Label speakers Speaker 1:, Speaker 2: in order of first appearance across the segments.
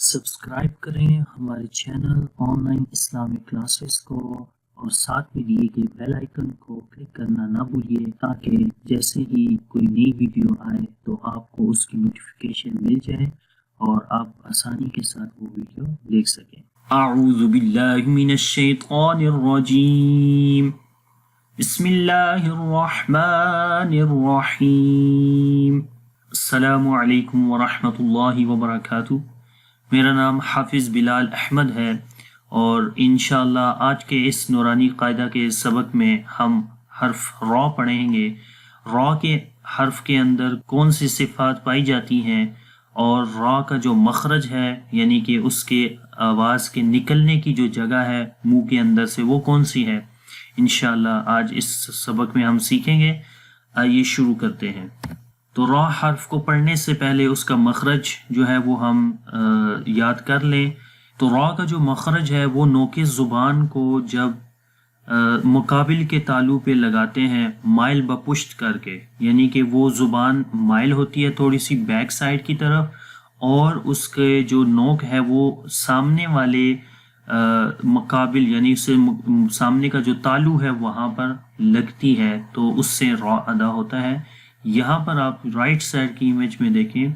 Speaker 1: Subscribe کریں ہمارے channel on line Islamic classes کو اور ساتھ میں دیے گئے بیل آئیکن کو کلک کرنا نہ بھولیے تاکہ جیسے ہی کوئی نئی ویڈیو آئے تو آپ کو اس کی نوٹیفیکیشن مل جائے اور آپ آسانی کے ساتھ وہ ویڈیو دیکھ سکیں۔ اعوذ باللہ من الشیطان الرجیم، بسم اللہ الرحمن الرحیم۔ السلام علیکم ورحمۃ اللہ وبرکاتہ۔ میرا نام حافظ بلال احمد ہے اور انشاءاللہ آج کے اس نورانی قاعدہ کے سبق میں ہم حرف را پڑھیں گے۔ را کے حرف کے اندر کون سی صفات پائی جاتی ہیں اور را کا جو مخرج ہے یعنی کہ اس کے آواز کے نکلنے کی جو جگہ ہے منہ کے اندر سے وہ کون سی ہے، انشاءاللہ آج اس سبق میں ہم سیکھیں گے۔ آئیے شروع کرتے ہیں۔ تو را حرف کو پڑھنے سے پہلے اس کا مخرج جو ہے وہ ہم یاد کر لیں۔ تو را کا جو مخرج ہے وہ نوک زبان کو جب مقابل کے تالو پہ لگاتے ہیں مائل بپشت کر کے، یعنی کہ وہ زبان مائل ہوتی ہے تھوڑی سی بیک سائڈ کی طرف اور اس کے جو نوک ہے وہ سامنے والے مقابل یعنی اس سے سامنے کا جو تالو ہے وہاں پر لگتی ہے، تو اس سے را ادا ہوتا ہے۔ یہاں پر آپ رائٹ سائڈ کی امیج میں دیکھیں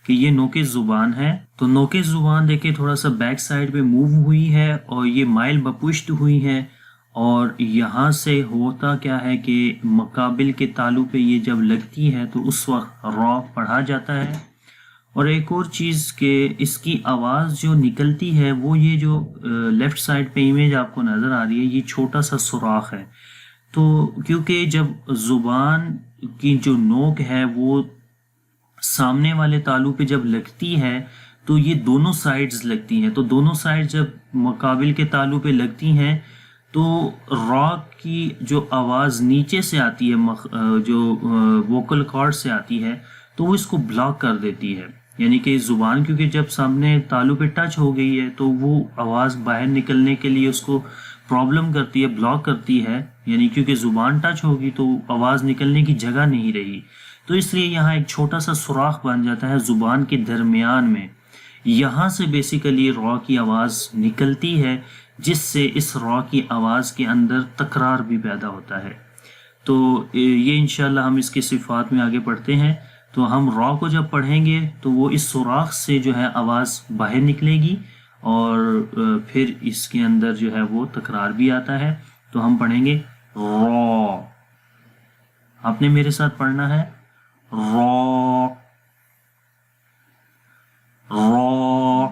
Speaker 1: کہ یہ نوک زبان ہے، تو نوک زبان دیکھیں تھوڑا سا بیک سائڈ پہ موو ہوئی ہے اور یہ مائل بپشت ہوئی ہے، اور یہاں سے ہوتا کیا ہے کہ مقابل کے تالو پہ یہ جب لگتی ہے تو اس وقت را پڑھا جاتا ہے۔ اور ایک اور چیز کہ اس کی آواز جو نکلتی ہے وہ یہ جو لیفٹ سائڈ پہ امیج آپ کو نظر آ رہی ہے یہ چھوٹا سا سوراخ ہے، تو کیونکہ جب زبان کی جو نوک ہے وہ سامنے والے تالو پہ جب لگتی ہے تو یہ دونوں سائڈز لگتی ہیں، تو دونوں سائڈ جب مقابل کے تالو پہ لگتی ہیں تو را کی جو آواز نیچے سے آتی ہے جو ووکل کارڈ سے آتی ہے تو وہ اس کو بلاک کر دیتی ہے، یعنی کہ زبان کیونکہ جب سامنے تالو پہ ٹچ ہو گئی ہے تو وہ آواز باہر نکلنے کے لیے اس کو پرابلم کرتی ہے، بلاک کرتی ہے، یعنی کیونکہ زبان ٹچ ہوگی تو آواز نکلنے کی جگہ نہیں رہی، تو اس لیے یہاں ایک چھوٹا سا سوراخ بن جاتا ہے زبان کے درمیان میں، یہاں سے بیسیکلی را کی آواز نکلتی ہے جس سے اس را کی آواز کے اندر تکرار بھی پیدا ہوتا ہے۔ تو یہ انشاءاللہ ہم اس کی صفات میں آگے پڑھتے ہیں۔ تو ہم را کو جب پڑھیں گے تو وہ اس سوراخ سے جو ہے آواز باہر نکلے گی اور پھر اس کے اندر جو ہے وہ تکرار بھی آتا ہے، تو ہم پڑھیں گے را۔ آپ نے میرے ساتھ پڑھنا ہے را را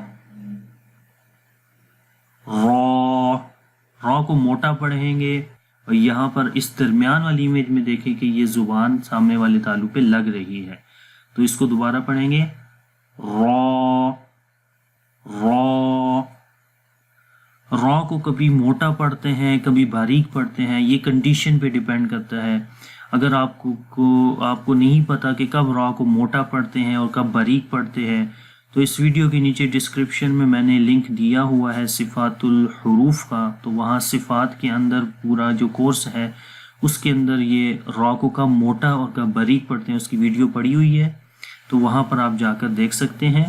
Speaker 1: را۔ را کو موٹا پڑھیں گے اور یہاں پر اس درمیان والی امیج میں دیکھیں کہ یہ زبان سامنے والے تالو پہ لگ رہی ہے، تو اس کو دوبارہ پڑھیں گے را را۔ را کو کبھی موٹا پڑھتے ہیں کبھی باریک پڑھتے ہیں، یہ کنڈیشن پہ ڈیپینڈ کرتا ہے۔ اگر آپ کو نہیں پتا کہ کب را کو موٹا پڑھتے ہیں اور کب باریک پڑھتے ہیں تو اس ویڈیو کے نیچے ڈسکرپشن میں نے لنک دیا ہوا ہے صفات الحروف کا، تو وہاں صفات کے اندر پورا جو کورس ہے اس کے اندر یہ را کو کب موٹا اور کب باریک پڑھتے ہیں اس کی ویڈیو پڑی ہوئی ہے، تو وہاں پر آپ جا کر دیکھ سکتے ہیں۔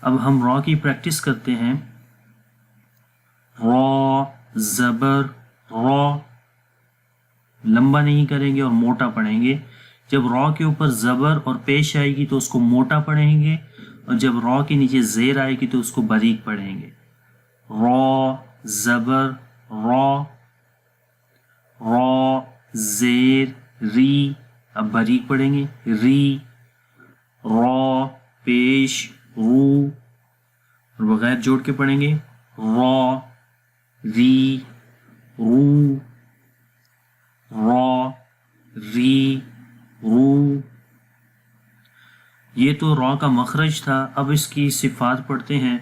Speaker 1: اب ہم را کی پریکٹس کرتے ہیں۔ را زبر را، لمبا نہیں کریں گے اور موٹا پڑھیں گے۔ جب را کے اوپر زبر اور پیش آئے گی تو اس کو موٹا پڑھیں گے، اور جب را کے نیچے زیر آئے گی تو اس کو باریک پڑھیں گے۔ را زبر را، را زیر ری، اب باریک پڑھیں گے ری، را پیش رو، اور بغیر جوڑ کے پڑھیں گے را ری رو، را ری رو۔ یہ تو را کا مخرج تھا، اب اس کی صفات پڑھتے ہیں۔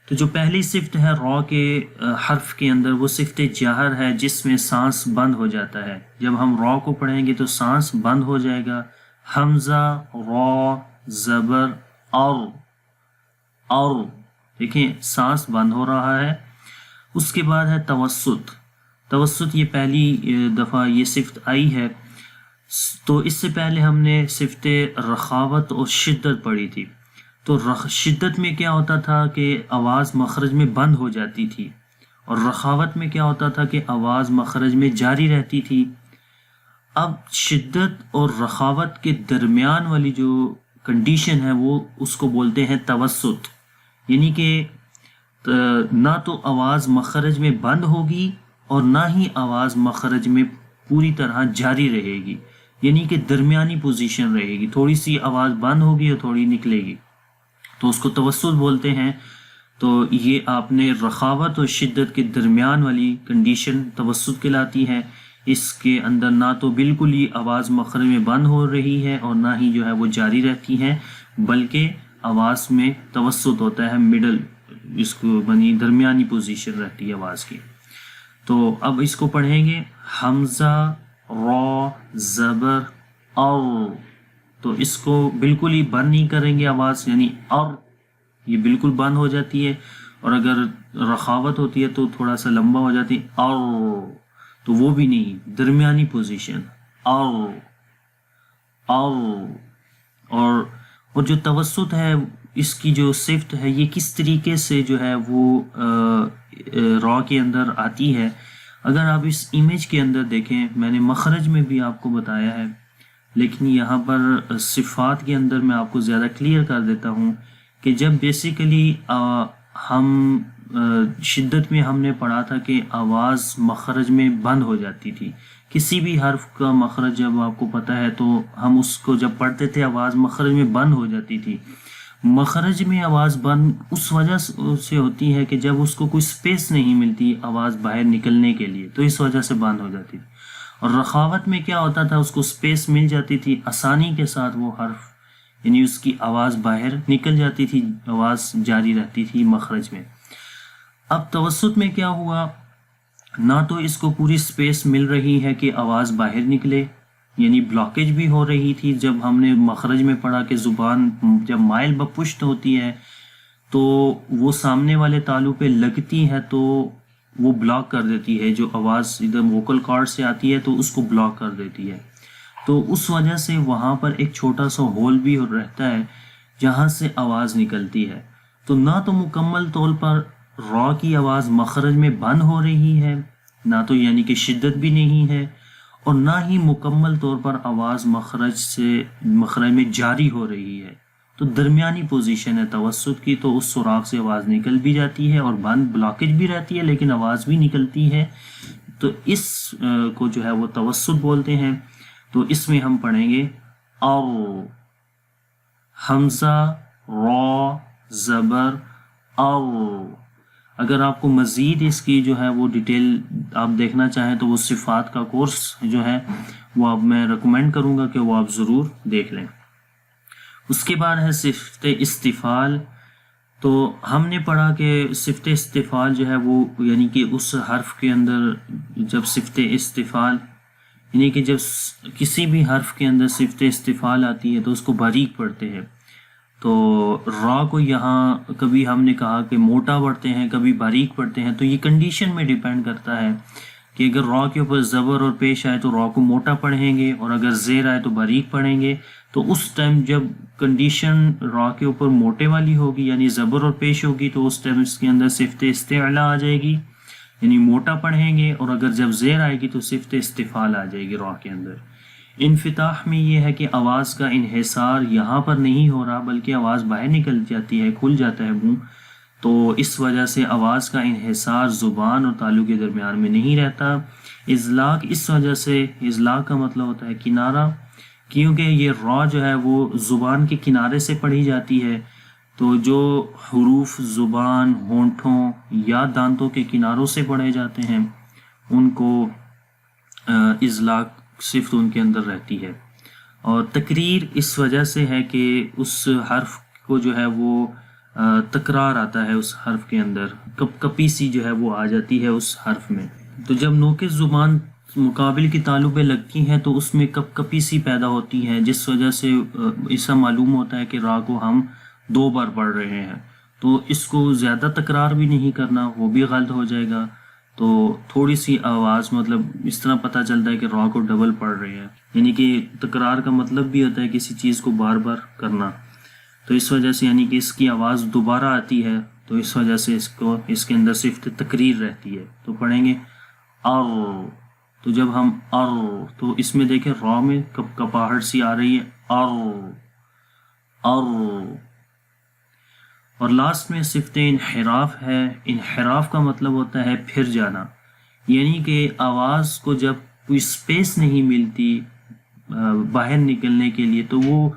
Speaker 1: تو جو پہلی صفت ہے را کے حرف کے اندر وہ صفت جہر ہے جس میں سانس بند ہو جاتا ہے۔ جب ہم را کو پڑھیں گے تو سانس بند ہو جائے گا۔ حمزہ را زبر اور دیکھیں سانس بند ہو رہا ہے۔ اس کے بعد ہے توسط۔ توسط یہ پہلی دفعہ یہ صفت آئی ہے، تو اس سے پہلے ہم نے صفت رخاوت اور شدت پڑھی تھی۔ تو شدت میں کیا ہوتا تھا کہ آواز مخرج میں بند ہو جاتی تھی، اور رخاوت میں کیا ہوتا تھا کہ آواز مخرج میں جاری رہتی تھی۔ اب شدت اور رخاوت کے درمیان والی جو کنڈیشن ہے وہ اس کو بولتے ہیں توسط، یعنی کہ نہ تو آواز مخرج میں بند ہوگی اور نہ ہی آواز مخرج میں پوری طرح جاری رہے گی، یعنی کہ درمیانی پوزیشن رہے گی، تھوڑی سی آواز بند ہوگی اور تھوڑی نکلے گی، تو اس کو توسط بولتے ہیں۔ تو یہ آپ نے رخاوت اور شدت کے درمیان والی کنڈیشن توسط کہلاتی ہے۔ اس کے اندر نہ تو بالکل ہی آواز مخرج میں بند ہو رہی ہے اور نہ ہی جو ہے وہ جاری رہتی ہے، بلکہ آواز میں توسط ہوتا ہے، مڈل، اس کو بنی درمیانی پوزیشن رہتی ہے آواز کی۔ تو اب اس کو پڑھیں گے، حمزہ، را، زبر، اور، تو اس کو بالکل ہی بند نہیں کریں گے آواز، یعنی اور یہ بالکل بند ہو جاتی ہے، اور اگر رخاوت ہوتی ہے تو تھوڑا سا لمبا ہو جاتی ہے، تو وہ بھی نہیں، درمیانی پوزیشن، اور جو توسط ہے اس کی جو صفت ہے یہ کس طریقے سے جو ہے وہ را کے اندر آتی ہے۔ اگر آپ اس امیج کے اندر دیکھیں، میں نے مخرج میں بھی آپ کو بتایا ہے، لیکن یہاں پر صفات کے اندر میں آپ کو زیادہ کلیئر کر دیتا ہوں کہ جب بیسیکلی ہم شدت میں ہم نے پڑھا تھا کہ آواز مخرج میں بند ہو جاتی تھی، کسی بھی حرف کا مخرج جب آپ کو پتہ ہے تو ہم اس کو جب پڑھتے تھے آواز مخرج میں بند ہو جاتی تھی۔ مخرج میں آواز بند اس وجہ سے ہوتی ہے کہ جب اس کو کوئی سپیس نہیں ملتی آواز باہر نکلنے کے لیے، تو اس وجہ سے بند ہو جاتی تھی۔ اور رخاوت میں کیا ہوتا تھا، اس کو سپیس مل جاتی تھی، آسانی کے ساتھ وہ حرف، یعنی اس کی آواز باہر نکل جاتی تھی، آواز جاری رہتی تھی مخرج میں۔ اب توسط میں کیا ہوا، نہ تو اس کو پوری سپیس مل رہی ہے کہ آواز باہر نکلے، یعنی بلاکیج بھی ہو رہی تھی۔ جب ہم نے مخرج میں پڑھا کہ زبان جب مائل بپشت ہوتی ہے تو وہ سامنے والے تالو پہ لگتی ہے تو وہ بلاک کر دیتی ہے، جو آواز ادھر ووکل کارڈ سے آتی ہے تو اس کو بلاک کر دیتی ہے، تو اس وجہ سے وہاں پر ایک چھوٹا سا ہول بھی رہتا ہے جہاں سے آواز نکلتی ہے۔ تو نہ تو مکمل طور پر را کی آواز مخرج میں بند ہو رہی ہے، نہ تو یعنی کہ شدت بھی نہیں ہے، اور نہ ہی مکمل طور پر آواز مخرج میں جاری ہو رہی ہے، تو درمیانی پوزیشن ہے توسط کی، تو اس سوراخ سے آواز نکل بھی جاتی ہے اور بند بلاکیج بھی رہتی ہے لیکن آواز بھی نکلتی ہے، تو اس کو جو ہے وہ توسط بولتے ہیں۔ تو اس میں ہم پڑھیں گے او، حمزہ، را، زبر، او۔ اگر آپ کو مزید اس کی جو ہے وہ ڈیٹیل آپ دیکھنا چاہیں تو وہ صفات کا کورس جو ہے وہ اب میں ریکمینڈ کروں گا کہ وہ آپ ضرور دیکھ لیں۔ اس کے بعد ہے صفت استفعال۔ تو ہم نے پڑھا کہ صفت استفعال جو ہے وہ یعنی کہ اس حرف کے اندر جب صفت استفعال، یعنی کہ جب کسی بھی حرف کے اندر صفت استفعال آتی ہے تو اس کو باریک پڑھتے ہیں۔ تو را کو یہاں کبھی ہم نے کہا کہ موٹا پڑھتے ہیں، کبھی باریک پڑھتے ہیں، تو یہ کنڈیشن میں ڈیپینڈ کرتا ہے کہ اگر را کے اوپر زبر اور پیش آئے تو را کو موٹا پڑھیں گے، اور اگر زیر آئے تو باریک پڑھیں گے۔ تو اس ٹائم جب کنڈیشن را کے اوپر موٹے والی ہوگی یعنی زبر اور پیش ہوگی تو اس ٹائم اس کے اندر صفت استعلا آ جائے گی، یعنی موٹا پڑھیں گے، اور اگر جب زیر آئے گی تو صفت استفعال آ جائے گی را کے اندر۔ انفتاح میں یہ ہے کہ آواز کا انحصار یہاں پر نہیں ہو رہا بلکہ آواز باہر نکل جاتی ہے، کھل جاتا ہے منہ، تو اس وجہ سے آواز کا انحصار زبان اور تالو کے درمیان میں نہیں رہتا۔ اذلاق، اس وجہ سے اذلاق کا مطلب ہوتا ہے کنارہ، کیونکہ یہ را جو ہے وہ زبان کے کنارے سے پڑھی جاتی ہے، تو جو حروف زبان، ہونٹوں یا دانتوں کے کناروں سے پڑھے جاتے ہیں ان کو اذلاق صفت ان کے اندر رہتی ہے۔ اور تکریر اس وجہ سے ہے کہ اس حرف کو جو ہے وہ تکرار آتا ہے، اس حرف کے اندر کپ کپی سی جو ہے وہ آ جاتی ہے اس حرف میں، تو جب نوک زبان مقابل کی تالو پہ لگتی ہیں تو اس میں کپ کپی سی پیدا ہوتی ہے، جس وجہ سے ایسا معلوم ہوتا ہے کہ را کو ہم 2 بار پڑھ رہے ہیں، تو اس کو زیادہ تکرار بھی نہیں کرنا، وہ بھی غلط ہو جائے گا، تو تھوڑی سی آواز مطلب اس طرح پتہ چلتا ہے کہ را کو ڈبل پڑھ رہے ہیں، یعنی کہ تکرار کا مطلب بھی ہوتا ہے کسی چیز کو بار بار کرنا۔ تو اس وجہ سے یعنی کہ اس کی آواز دوبارہ آتی ہے، تو اس وجہ سے اس کے اندر صفت تقریر رہتی ہے. تو پڑھیں گے ار. تو جب ہم ار، تو اس میں دیکھیں را میں کپاہٹ سی آ رہی ہے، ار ار. اور لاسٹ میں صفت انحراف ہے. انحراف کا مطلب ہوتا ہے پھر جانا، یعنی کہ آواز کو جب کوئی سپیس نہیں ملتی باہر نکلنے کے لیے، تو وہ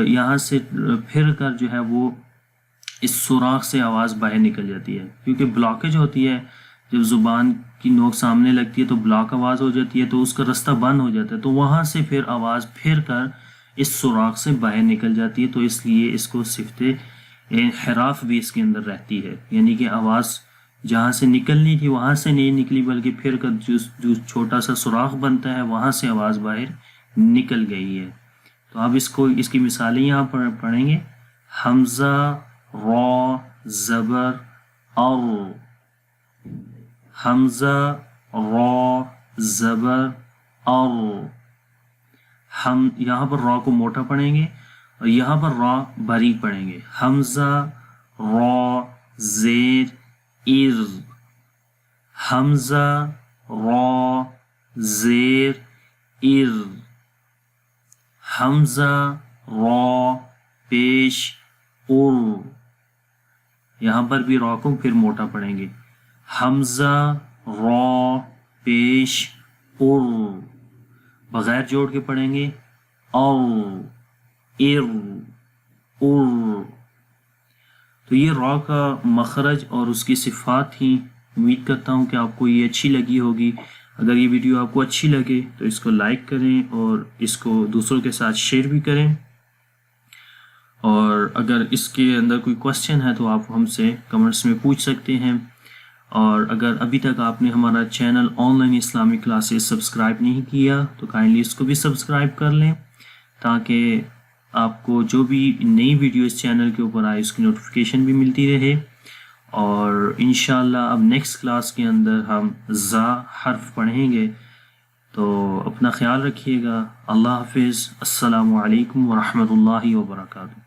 Speaker 1: یہاں سے پھر کر جو ہے وہ اس سوراخ سے آواز باہر نکل جاتی ہے، کیونکہ بلاکیج ہوتی ہے. جب زبان کی نوک سامنے لگتی ہے تو بلاک آواز ہو جاتی ہے، تو اس کا رستہ بند ہو جاتا ہے، تو وہاں سے پھر آواز پھر کر اس سوراخ سے باہر نکل جاتی ہے. تو اس لیے اس کو صفت انحراف بھی اس کے اندر رہتی ہے، یعنی کہ آواز جہاں سے نکلنی تھی وہاں سے نہیں نکلی، بلکہ پھر کر جو چھوٹا سا سوراخ بنتا ہے وہاں سے آواز باہر نکل گئی ہے. تو اب اس کی مثالیں یہاں پر پڑھیں گے. حمزہ، را، زبر اور. حمزہ، را، زبر اور. ہم یہاں پر را کو موٹا پڑھیں گے اور یہاں پر را باریک پڑھیں گے. حمزہ، را، زیر، ار. حمزہ، را، زیر، ار. حمزہ، را، پیش، ار. یہاں پر بھی را کو پھر موٹا پڑھیں گے. حمزہ، را، پیش، ار. بغیر جوڑ کے پڑھیں گے اور، ار، ار. تو یہ را کا مخرج اور اس کی صفات تھیں. امید کرتا ہوں کہ آپ کو یہ اچھی لگی ہوگی. اگر یہ ویڈیو آپ کو اچھی لگے تو اس کو لائک کریں اور اس کو دوسروں کے ساتھ شیئر بھی کریں. اور اگر اس کے اندر کوئی کوسچن ہے تو آپ ہم سے کمنٹس میں پوچھ سکتے ہیں. اور اگر ابھی تک آپ نے ہمارا channel on line Islamic classes subscribe نہیں کیا تو کائنڈلی اس کو بھی سبسکرائب کر لیں، تاکہ آپ کو جو بھی نئی ویڈیو اس چینل کے اوپر آئے اس کی نوٹیفیکیشن بھی ملتی رہے. اور انشاءاللہ اب نیکسٹ کلاس کے اندر ہم زا حرف پڑھیں گے. تو اپنا خیال رکھیے گا. اللہ حافظ. السلام علیکم ورحمۃ اللہ وبرکاتہ.